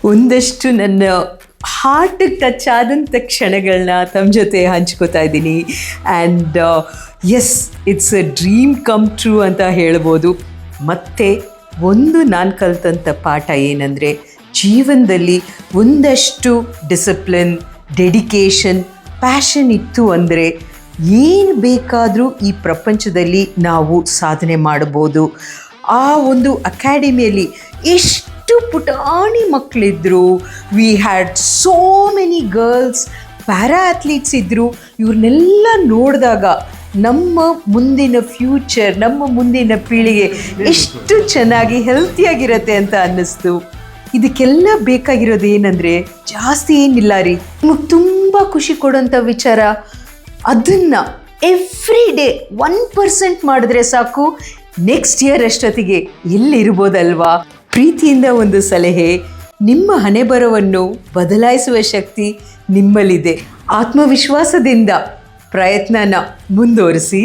ಒಂದಷ್ಟು ನನ್ನ ಹಾರ್ಟಿಗೆ ಟಚ್ ಆದಂಥ ಕ್ಷಣಗಳನ್ನ ತಮ್ಮ ಜೊತೆ ಹಂಚ್ಕೋತಾ ಇದ್ದೀನಿ. And yes, it's a dream come true ಅಂತ ಹೇಳ್ಬೋದು. ಮತ್ತು ಒಂದು ನಾನು ಕಲಿತಂಥ ಪಾಠ ಏನಂದರೆ, ಜೀವನದಲ್ಲಿ ಒಂದಷ್ಟು ಡಿಸಿಪ್ಲಿನ್, ಡೆಡಿಕೇಶನ್, ಪ್ಯಾಷನ್ ಇತ್ತು ಅಂದರೆ ಏನು ಬೇಕಾದರೂ ಈ ಪ್ರಪಂಚದಲ್ಲಿ ನಾವು ಸಾಧನೆ ಮಾಡ್ಬೋದು. ಆ ಒಂದು ಅಕಾಡೆಮಿಯಲ್ಲಿ ಎಷ್ಟು ಪುಟಾಣಿ ಮಕ್ಕಳಿದ್ರು. We had so many girls, para athletes ಇದ್ದರು. ಇವ್ರನ್ನೆಲ್ಲ ನೋಡಿದಾಗ ನಮ್ಮ ಮುಂದಿನ ಫ್ಯೂಚರ್, ನಮ್ಮ ಮುಂದಿನ ಪೀಳಿಗೆ ಎಷ್ಟು ಚೆನ್ನಾಗಿ ಹೆಲ್ತಿಯಾಗಿರತ್ತೆ ಅಂತ ಅನ್ನಿಸ್ತು. ಇದಕ್ಕೆಲ್ಲ ಬೇಕಾಗಿರೋದು ಏನಂದರೆ ಜಾಸ್ತಿ ಏನಿಲ್ಲ ರೀ, ನಿಮಗೆ ತುಂಬ ಖುಷಿ ಕೊಡೋಂಥ ವಿಚಾರ, ಅದನ್ನು ಎವ್ರಿ ಡೇ 1% ಮಾಡಿದ್ರೆ ಸಾಕು. ನೆಕ್ಸ್ಟ್ ಇಯರ್ ಅಷ್ಟೊತ್ತಿಗೆ ಎಲ್ಲಿರ್ಬೋದಲ್ವಾ? ಪ್ರೀತಿಯಿಂದ ಒಂದು ಸಲಹೆ, ನಿಮ್ಮ ಹಣೆಬರಹವನ್ನು ಬದಲಾಯಿಸುವ ಶಕ್ತಿ ನಿಮ್ಮಲ್ಲಿದೆ. ಆತ್ಮವಿಶ್ವಾಸದಿಂದ ಪ್ರಯತ್ನನ ಮುಂದುವರಿಸಿ.